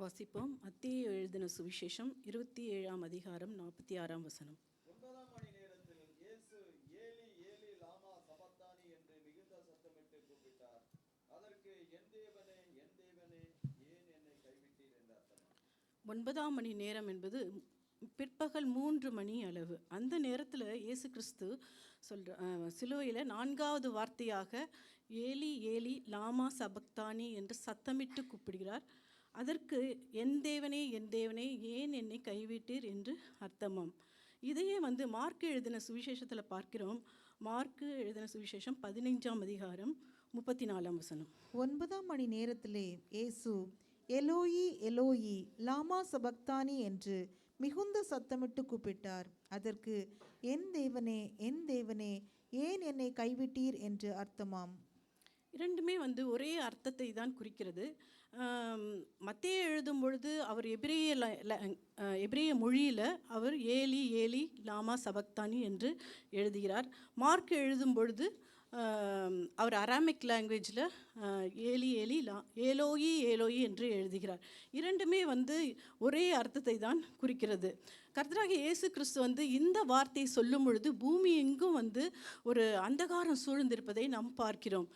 வாசிப்போம். மத்தேயு எழுதின சுவிசேஷம் 27ஆம் அதிகாரம் 46ஆம் வசனம். 9ஆம் மணி நேரத்தில் இயேசு ஏலி ஏலி லாமா சபக்தானி என்று மிகுந்த சத்தமிட்டு கூப்பிட்டார். அதற்கு என் தேவனே என் தேவனே ஏன் என்னை கைவிட்டீர் என்று அர்த்தம். 9ஆம் மணி நேரம் என்பது பிற்பகல் 3 மணி அளவு. அந்த நேரத்தில் இயேசு கிறிஸ்து சிலுவையில் 4வது வார்த்தையாக ஏலி ஏலி லாமா சபக்தானி என்று சத்தமிட்டு கூப்பிடுகிறார். அதற்கு என் தேவனே ஏன் என்னை கைவிட்டீர் என்று அர்த்தமாம். இதையே மார்க்கு எழுதின சுவிசேஷத்தில் பார்க்கிறோம். மார்க்கு எழுதின சுவிசேஷம் 15ஆம் அதிகாரம் 34ஆம் வசனம். 9ஆம் மணி நேரத்திலே இயேசு எலோயி எலோயி லாமா சபக்தானி என்று மிகுந்த சத்தமிட்டு கூப்பிட்டார். அதற்கு என் தேவனே ஏன் என்னை கைவிட்டீர் என்று அர்த்தமாம். இரண்டுமே ஒரே அர்த்தத்தை தான் குறிக்கிறது. மத்தேயு எழுதும் பொழுது அவர் எபிரேய மொழியில் அவர் ஏலி ஏலி லாமா சபக்தானி என்று எழுதுகிறார். மார்க் எழுதும் பொழுது அவர் அராமிக் லாங்குவேஜில் ஏலி ஏலி ஏலோயி ஏலோயி என்று எழுதுகிறார். இரண்டுமே ஒரே அர்த்தத்தை தான் குறிக்கிறது. கர்த்தராகிய இயேசு கிறிஸ்து இந்த வார்த்தையை சொல்லும் பொழுது பூமி எங்கும் ஒரு அந்தகாரம் சூழ்ந்திருப்பதை நாம் பார்க்கிறோம்.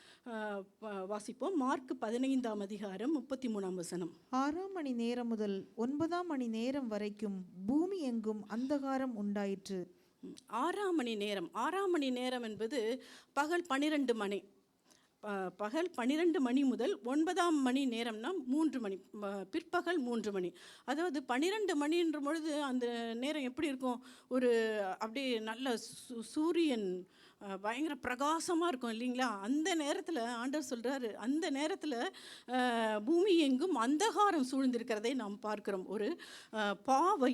வாசிப்போம். மார்க் 15ஆம் அதிகாரம் 33ஆம் வசனம். 6ஆம் மணி நேரம் முதல் 9ஆம் மணி நேரம் வரைக்கும் பூமி எங்கும் அந்தகாரம் உண்டாயிற்று. 6ஆம் மணி நேரம் என்பது பகல் 12 மணி. பகல் 12 மணி முதல் 9ஆம் மணி நேரம்னா 3 மணி, பிற்பகல் 3 மணி. அதாவது 12 மணின்ற பொழுது அந்த நேரம் எப்படி இருக்கும்? ஒரு அப்படியே நல்ல சூரியன் பயங்கர பிரகாசமாக இருக்கும் இல்லைங்களா? அந்த நேரத்தில் ஆண்டவர் சொல்கிறாரு, அந்த நேரத்தில் பூமி எங்கும் அந்தகாரம் சூழ்ந்திருக்கிறதை நாம் பார்க்கிறோம். ஒரு பாவ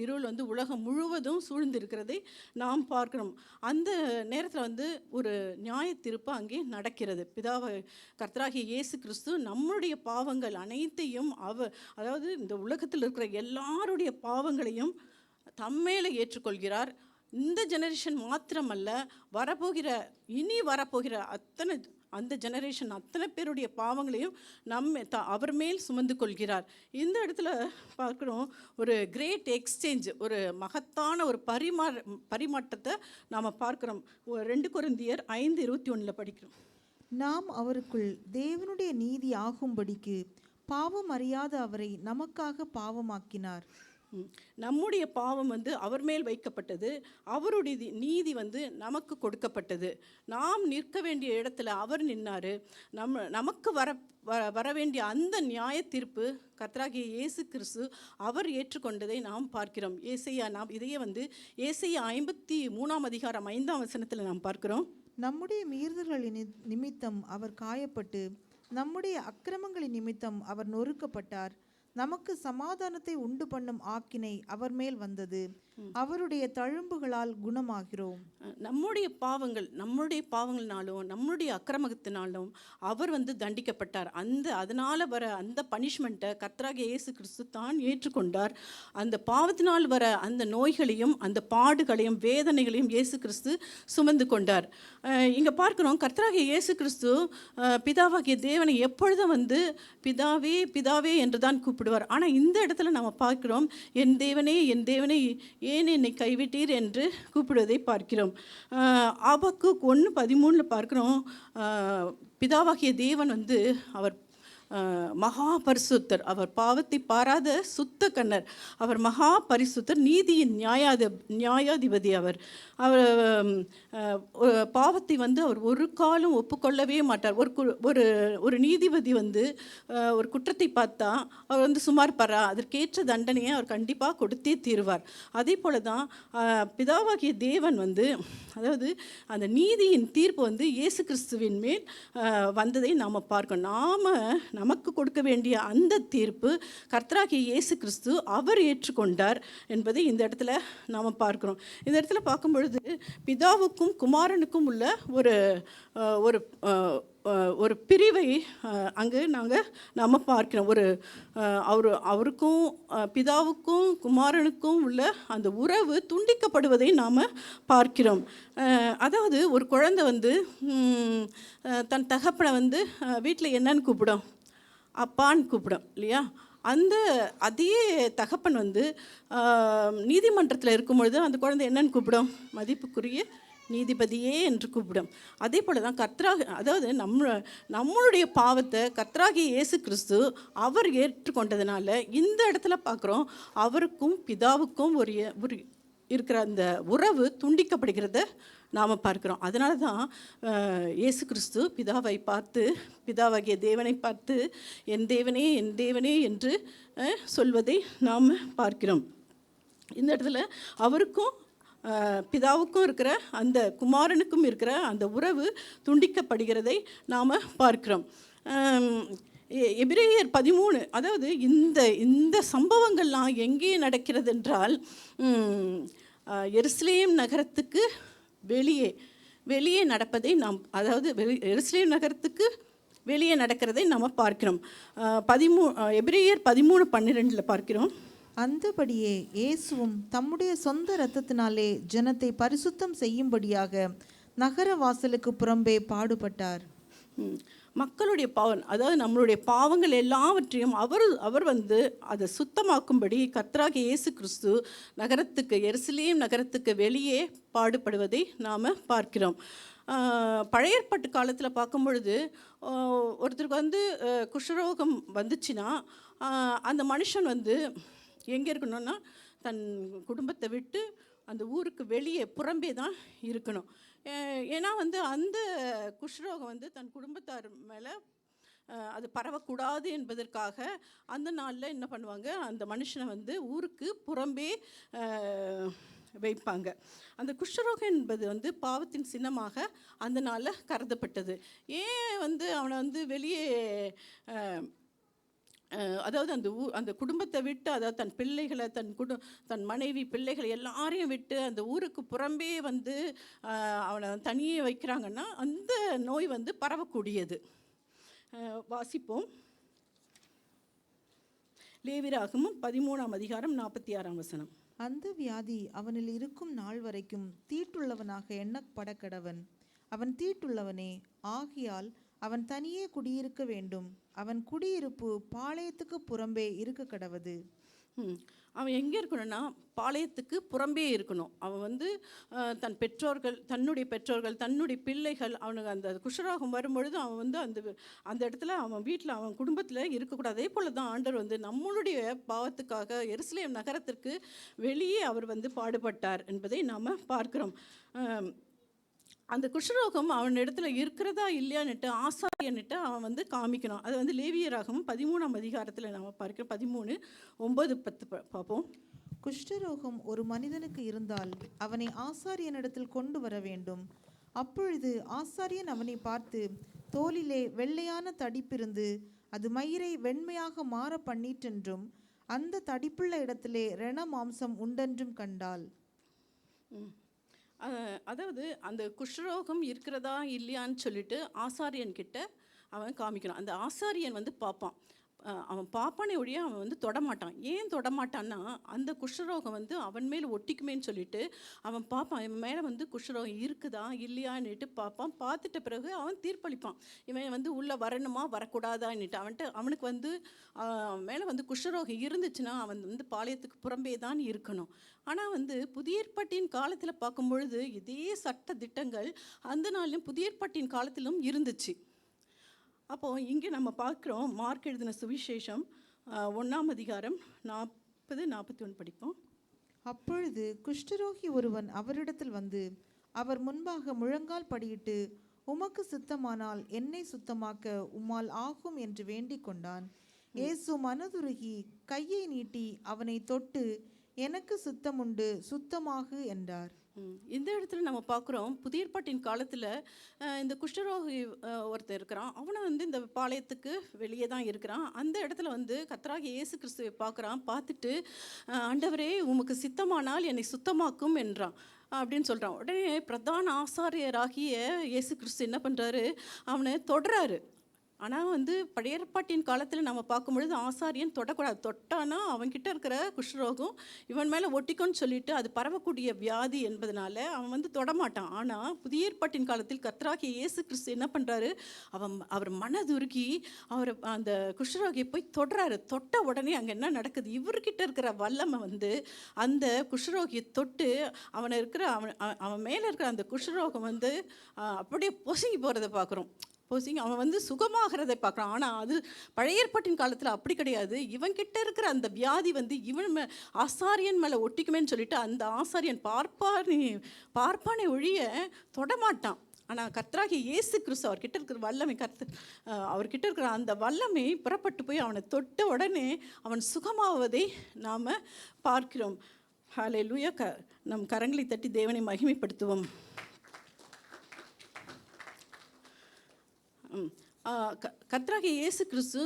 இருள் உலகம் முழுவதும் சூழ்ந்திருக்கிறதை நாம் பார்க்கிறோம். அந்த நேரத்தில் ஒரு நியாய தீர்ப்பு அங்கே நடக்கிறது. கர்த்தராகிய இயேசு கிறிஸ்து நம்முடைய பாவங்கள் அனைத்தையும் அதாவது இந்த உலகத்தில் இருக்கிற எல்லாருடைய பாவங்களையும் தம்மேல ஏற்றுக்கொள்கிறார். இந்த ஜெனரேஷன் மாத்திரமல்ல, இனி வரப்போகிற அந்த ஜெனரேஷன் அத்தனை பேருடைய பாவங்களையும் அவர் மேல் சுமந்து கொள்கிறார். இந்த இடத்துல பார்க்குறோம், ஒரு கிரேட் எக்ஸ்சேஞ்ச், ஒரு மகத்தான ஒரு பரிமாற்றத்தை நாம் பார்க்குறோம். 2 கொரிந்தியர் 5:21 படிக்கிறோம். நாம் அவருக்குள் தேவனுடைய நீதி ஆகும்படிக்கு பாவம் அறியாத அவரை நமக்காக பாவமாக்கினார். நம்முடைய பாவம் அவர் மேல் வைக்கப்பட்டது, அவருடைய நீதி நமக்கு கொடுக்கப்பட்டது. நாம் நிற்க வேண்டிய இடத்துல அவர் நின்னார். நமக்கு வர வேண்டிய அந்த நியாய தீர்ப்பு கர்த்தராகிய இயேசு கிறிஸ்து அவர் ஏற்றுக்கொண்டதை நாம் பார்க்கிறோம். நாம் இதையே ஏசாயா 53ஆம் அதிகாரம் 5ஆம் வசனத்தில் நாம் பார்க்கிறோம். நம்முடைய மீறுதல்களின் நிமித்தம் அவர் காயப்பட்டு நம்முடைய அக்கிரமங்களின் நிமித்தம் அவர் நொறுக்கப்பட்டார். நமக்கு சமாதானத்தை உண்டு பண்ணும் ஆக்கினை அவர் மேல் வந்தது. அவருடைய தழும்புகளால் குணமாகிறோம். நம்முடைய பாவங்கள்னாலும் நம்முடைய அக்கிரமத்தினாலும் அவர் தண்டிக்கப்பட்டார். அதனால வர அந்த பனிஷ்மெண்ட்டை கர்த்தராகிய இயேசு கிறிஸ்து தான் ஏற்றுக்கொண்டார். அந்த பாவத்தினால் வர அந்த நோய்களையும் அந்த பாடுகளையும் வேதனைகளையும் இயேசு கிறிஸ்து சுமந்து கொண்டார். இங்கே பார்க்குறோம், கர்த்தராகிய இயேசு கிறிஸ்து பிதாவாகிய தேவனை எப்பொழுதும் பிதாவே பிதாவே என்று தான் கூப்பிடுவார். ஆனால் இந்த இடத்துல நம்ம பார்க்கிறோம், என் தேவனே ஏன் என்னை கைவிட்டீர் என்று கூப்பிடுவதை பார்க்கிறோம். ஆபக்குக் 1:13 பார்க்கிறோம், பிதாவாகிய தேவன் அவர் மகா பரிசுத்தர், அவர் பாவத்தை பாராத சுத்த கண்ணர், அவர் மகா பரிசுத்தர், நீதியின் நியாயாதிபதி. அவர் அவர் பாவத்தை வந்து அவர் ஒரு காலம் ஒப்புக்கொள்ளவே மாட்டார். ஒரு ஒரு நீதிபதி வந்து ஒரு குற்றத்தை பார்த்தா அவர் வந்து சுமார் பரா அதற்கேற்ற தண்டனையை அவர் கண்டிப்பாக கொடுத்தே தீருவார். அதே போல தான் பிதாவாகிய தேவன் வந்து, அதாவது அந்த நீதியின் தீர்ப்பு வந்து இயேசு கிறிஸ்துவின் மேல் வந்ததை நாம் பார்க்கணும். நமக்கு கொடுக்க வேண்டிய அந்த தீர்ப்பு கர்த்தராகிய இயேசு கிறிஸ்து அவர் ஏற்றுக்கொண்டார் என்பதை இந்த இடத்துல நாம் பார்க்குறோம். இந்த இடத்துல பார்க்கும் பொழுது பிதாவுக்கும் குமாரனுக்கும் உள்ள ஒரு ஒரு ஒரு பிரிவை அங்கு நாம் பார்க்கிறோம். அவருக்கும் பிதாவுக்கும் குமாரனுக்கும் உள்ள அந்த உறவு துண்டிக்கப்படுவதை நாம் பார்க்கிறோம். அதாவது ஒரு குழந்தை வந்து தன் தகப்பனை வந்து வீட்டில் என்னன்னு கூப்பிடும், அப்பான்னு கூப்பிடும் இல்லையா? அதே தகப்பன் வந்து நீதிமன்றத்தில் இருக்கும் பொழுது அந்த குழந்தை என்னன்னு கூப்பிடும், மதிப்புக்குரிய நீதிபதியே என்று கூப்பிடும். அதே போல தான் அதாவது நம்மளுடைய பாவத்தை கர்த்தராகிய இயேசு கிறிஸ்து அவர் ஏற்றுக்கொண்டதுனால இந்த இடத்துல பார்க்குறோம், அவருக்கும் பிதாவுக்கும் ஒரு இருக்கிற அந்த உறவு துண்டிக்கப்படுகிறத நாம் பார்க்குறோம். அதனால தான் இயேசு கிறிஸ்து பிதாவை பார்த்து, பிதாவாகிய தேவனை பார்த்து என் தேவனே என் தேவனே என்று சொல்வதை நாம் பார்க்கிறோம். இந்த இடத்துல அவருக்கும் பிதாவுக்கும் இருக்கிற அந்த குமாரனுக்கும் இருக்கிற அந்த உறவு துண்டிக்கப்படுகிறதை நாம் பார்க்கிறோம். எபிரேயர் 13, அதாவது இந்த சம்பவங்கள்லாம் எங்கே நடக்கிறது என்றால் எருசலேம் நகரத்துக்கு வெளியே நடப்பதை நாம், அதாவது எருசலேம் நகரத்துக்கு வெளியே நடக்கிறதை நாம் பார்க்கிறோம். எபிரேயர் 13:12 பார்க்கிறோம். அந்தபடியே இயேசுவும் தம்முடைய சொந்த இரத்தத்தினாலே ஜனத்தை பரிசுத்தம் செய்யும்படியாக நகர வாசலுக்கு புறம்பே பாடுபட்டார். மக்களுடைய பாவம், அதாவது நம்மளுடைய பாவங்கள் எல்லாவற்றையும் அவர் வந்து அதை சுத்தமாக்கும்படி கர்த்தராகிய இயேசு கிறிஸ்து எருசலேம் நகரத்துக்கு வெளியே பாடுபடுவதை நாம் பார்க்கிறோம். பழைய ஏற்பாட்டு காலத்தில் பார்க்கும் பொழுது ஒருத்தருக்கு வந்து குஷ்டரோகம் வந்துச்சுன்னா அந்த மனுஷன் வந்து எங்கே இருக்கணும்னா தன் குடும்பத்தை விட்டு அந்த ஊருக்கு வெளியே புறம்பே தான் இருக்கணும். ஏன்னா வந்து அந்த குஷ்டரோகம் வந்து தன் குடும்பத்தார் மேலே அது பரவக்கூடாது என்பதற்காக அந்த நாளில் என்ன பண்ணுவாங்க, அந்த மனுஷனை வந்து ஊருக்கு புறம்பே வைப்பாங்க. அந்த குஷ்டரோகம் என்பது வந்து பாவத்தின் சின்னமாக அந்த நாளில் கருதப்பட்டது. ஏன் வந்து அவனை வந்து வெளியே, அதாவது அந்த குடும்பத்தை விட்டு, அதாவது தன் பிள்ளைகளை தன் மனைவி பிள்ளைகளை எல்லாரையும் விட்டு அந்த ஊருக்கு புறம்பே வந்து அவனை தனியே வைக்கிறாங்கன்னா அந்த நோய் வந்து பரவக்கூடியது. வாசிப்போம். லேவியராகமம் 13:46. அந்த வியாதி அவனில் இருக்கும் நாள் வரைக்கும் தீட்டுள்ளவனாக எண்ணப்படக்கடவன். அவன் தீட்டுள்ளவனே ஆகியால் அவன் தனியே குடியிருக்க வேண்டும். அவன் குடியிருப்பு பாளையத்துக்கு புறம்பே இருக்க கடவது. அவன் எங்கே இருக்கணும்னா பாளையத்துக்கு புறம்பே இருக்கணும். அவன் வந்து தன்னுடைய பெற்றோர்கள் தன்னுடைய பிள்ளைகள் அவனுக்கு அந்த குஷ்டரோகம் வரும்பொழுது அவன் வந்து அந்த இடத்துல அவன் வீட்டில் அவன் குடும்பத்தில் இருக்கக்கூடாது. அதே போல் தான் ஆண்டவர் வந்து நம்மளுடைய பாவத்துக்காக எருசலேம் நகரத்திற்கு வெளியே அவர் வந்து பாடுபட்டார் என்பதை நாம் பார்க்கிறோம். அந்த குஷ்டரோகம் அவன் இடத்துல இருக்கிறதா இல்லையான்னுட்டு ஆசாரியன்னுட்டு அவன் வந்து காமிக்கணும். அது வந்து லேவியராகமம் 13 நாம் பார்க்கிறோம். 13:9-10 பார்ப்போம். குஷ்டரோகம் ஒரு மனிதனுக்கு இருந்தால் அவனை ஆசாரியனிடத்தில் கொண்டு வர வேண்டும். அப்பொழுது ஆசாரியன் அவனை பார்த்து, தோலிலே வெள்ளையான தடிப்பிருந்து அது மயிரை வெண்மையாக மாற பண்ணிற்றென்றும் அந்த தடிப்புள்ள இடத்திலே ரண மாம்சம் உண்டென்றும் கண்டாள். அதாவது அந்த குஷ்டரோகம் இருக்கிறதா இல்லையான்னு சொல்லிட்டு ஆசாரியன்கிட்ட அவன் காமிக்கணும். அந்த ஆசாரியன் வந்து பார்ப்பான். அவன் பார்ப்பானே ஒழிய அவன் வந்து தொடமாட்டான். ஏன் தொடமாட்டான்னா அந்த குஷ்டரோகம் வந்து அவன் மேல் ஒட்டிக்குமேன்னு சொல்லிட்டு அவன் பார்ப்பான். இவன் மேலே வந்து குஷ்டரோகம் இருக்குதா இல்லையான்னுட்டு பார்ப்பான். பார்த்துட்ட பிறகு அவன் தீர்ப்பளிப்பான். இவன் வந்து உள்ளே வரணுமா வரக்கூடாதான்னுட்டு அவனுக்கு வந்து மேலே வந்து குஷ்டரோகம் இருந்துச்சுன்னா அவன் வந்து பாளையத்துக்கு புறம்பே தான் இருக்கணும். ஆனால் வந்து புதிய ஏற்பாட்டின் காலத்தில் பார்க்கும் பொழுது இதே சட்ட திட்டங்கள் அந்த நாளிலும் புதிய ஏற்பாட்டின் காலத்திலும் இருந்துச்சு. அப்போது இங்கே நம்ம பார்க்குறோம் மார்க் எழுதின சுவிசேஷம் 1ஆம் அதிகாரம் 40-41 படிப்போம். அப்பொழுது குஷ்டரோகி ஒருவன் அவரிடத்தில் வந்து அவர் முன்பாக முழங்கால் படியிட்டு, உமக்கு சுத்தமானால் என்னை சுத்தமாக்க உம்மால் ஆகும் என்று வேண்டிக் கொண்டான். இயேசு மனதுருகி கையை நீட்டி அவனை தொட்டு, எனக்கு சுத்தமுண்டு, சுத்தமாகு என்றார். இந்த இடத்துல நம்ம பார்க்குறோம் புதிய ஏற்பாட்டின் காலத்தில் இந்த குஷ்டரோகி ஒருத்தர் இருக்கிறான். அவனை வந்து இந்த பாளையத்துக்கு வெளியே தான் இருக்கிறான். அந்த இடத்துல வந்து கர்த்தராகிய இயேசு கிறிஸ்துவை பார்த்துட்டு, ஆண்டவரே உமக்கு சித்தமானால் என்னை சுத்தமாக்கும் என்றான் அப்படின்னு சொல்கிறான். உடனே பிரதான ஆசாரியராகிய இயேசு கிறிஸ்து என்ன பண்ணுறாரு, அவனை தொடுறாரு. ஆனால் வந்து பழைய ஏற்பாட்டின் காலத்தில் நம்ம பார்க்கும்பொழுது ஆசாரியன் தொடக்கூடாது. தொட்டானா அவன்கிட்ட இருக்கிற குஷ்டரோகம் இவன் மேலே ஒட்டிக்கோன்னு சொல்லிட்டு அது பரவக்கூடிய வியாதி என்பதனால அவன் வந்து தொடமாட்டான். ஆனால் புதிய ஏற்பாட்டின் காலத்தில் கர்த்தராகிய இயேசு கிறிஸ்து என்ன பண்ணுறாரு, அவர் மனதுருகி அவர் அந்த குஷ்டரோகியை போய் தொடுறாரு. தொட்ட உடனே அங்கே என்ன நடக்குது, இவர்கிட்ட இருக்கிற வல்லமை வந்து அந்த குஷ்டரோகியை தொட்டு அவன் மேலே இருக்கிற அந்த குஷ்டரோகம் வந்து அப்படியே பொசுங்கி போகிறத பார்க்குறோம். அவன் வந்து சுகமாகிறதை பார்க்குறான். ஆனால் அது பழைய ஏற்பாட்டின் காலத்தில் அப்படி கிடையாது. இவன்கிட்ட இருக்கிற அந்த வியாதி வந்து ஆசாரியன் மேலே ஒட்டிக்குமேன்னு சொல்லிட்டு அந்த ஆசாரியன் பார்ப்பானே ஒழிய தொடமாட்டான். ஆனால் கர்த்தராகிய இயேசு கிறிஸ்து அவர்கிட்ட இருக்கிற வல்லமை அவர்கிட்ட இருக்கிற அந்த வல்லமை புறப்பட்டு போய் அவனை தொட்ட உடனே அவன் சுகமாவதை நாம் பார்க்கிறோம். ஹல்லேலூயா. நம் கரங்களை தட்டி தேவனை மகிமைப்படுத்துவோம். கர்த்தராகிய இயேசு கிறிஸ்து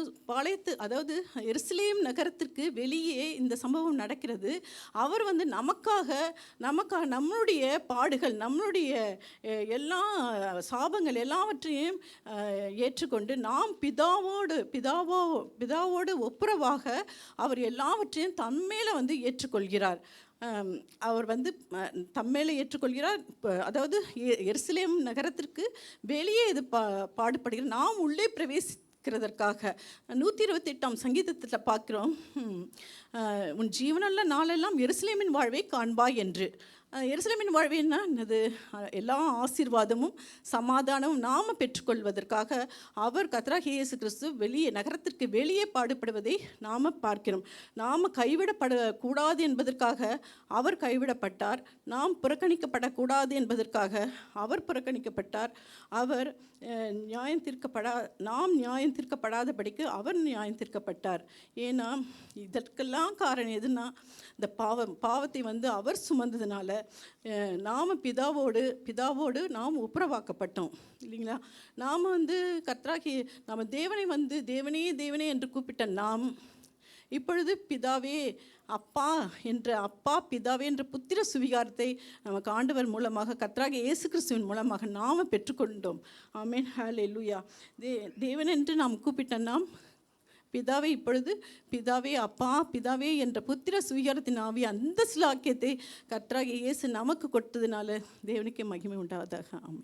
அதாவது எருசலேம் நகரத்திற்கு வெளியே இந்த சம்பவம் நடக்கிறது. அவர் வந்து நமக்காக நம்மளுடைய பாடுகள், நம்மளுடைய எல்லா சாபங்கள் எல்லாவற்றையும் ஏற்றுக்கொண்டு நாம் பிதாவோடு ஒப்புரவாக அவர் எல்லாவற்றையும் தம்மேல வந்து ஏற்றுக்கொள்கிறார். அவர் வந்து தம்மேல ஏற்றுக்கொள்கிறார். அதாவது எருசலேம் நகரத்திற்கு வெளியே இது பாடுபடுகிறார். நாம் உள்ளே பிரவேசிக்கிறதற்காக 128ஆம் சங்கீதத்தில் பார்க்குறோம், உன் ஜீவனுள்ள நாளெல்லாம் எருசலேமின் வாழ்வை காண்பாய் என்று. எருசலேமின் வாழ்வின்னா என்னது, எல்லா ஆசீர்வாதமும் சமாதானமும் நாம் பெற்றுக்கொள்வதற்காக அவர் கர்த்தராகிய இயேசு கிறிஸ்து நகரத்திற்கு வெளியே பாடுபடுவதை நாம் பார்க்கிறோம். நாம் கைவிடப்படக்கூடாது என்பதற்காக அவர் கைவிடப்பட்டார். நாம் புறக்கணிக்கப்படக்கூடாது என்பதற்காக அவர் புறக்கணிக்கப்பட்டார். அவர் நாம் நியாயம் தீர்க்கப்படாதபடிக்கு அவர் நியாயம் தீர்க்கப்பட்டார். ஏன்னா இதற்கெல்லாம் காரணம் எதுனா, இந்த பாவத்தை வந்து அவர் சுமந்ததுனால நாம் பிதாவோடு நாம் ஒப்புரவாக்கப்பட்டோம் இல்லைங்களா. நாம் வந்து நம்ம தேவனை வந்து தேவனே என்று கூப்பிட்ட நாம் இப்பொழுது பிதாவே பிதாவே என்ற புத்திர சுவிகாரத்தை நமக்கு ஆண்டவர் மூலமாக கர்த்தராகிய இயேசு கிறிஸ்துவின் மூலமாக நாம் பெற்றுக்கொண்டோம். ஆமென். ஹல்லேலூயா. தேவன் என்று நாம் கூப்பிட்ட நாம் பிதாவே இப்பொழுது பிதாவே என்ற புத்திர சுவிகாரத்தின் ஆவி அந்த சிலாக்கியத்தை கர்த்தராகிய இயேசு நமக்கு கொடுத்ததுனால தேவனுக்கே மகிமை உண்டாவதாக. ஆமென்.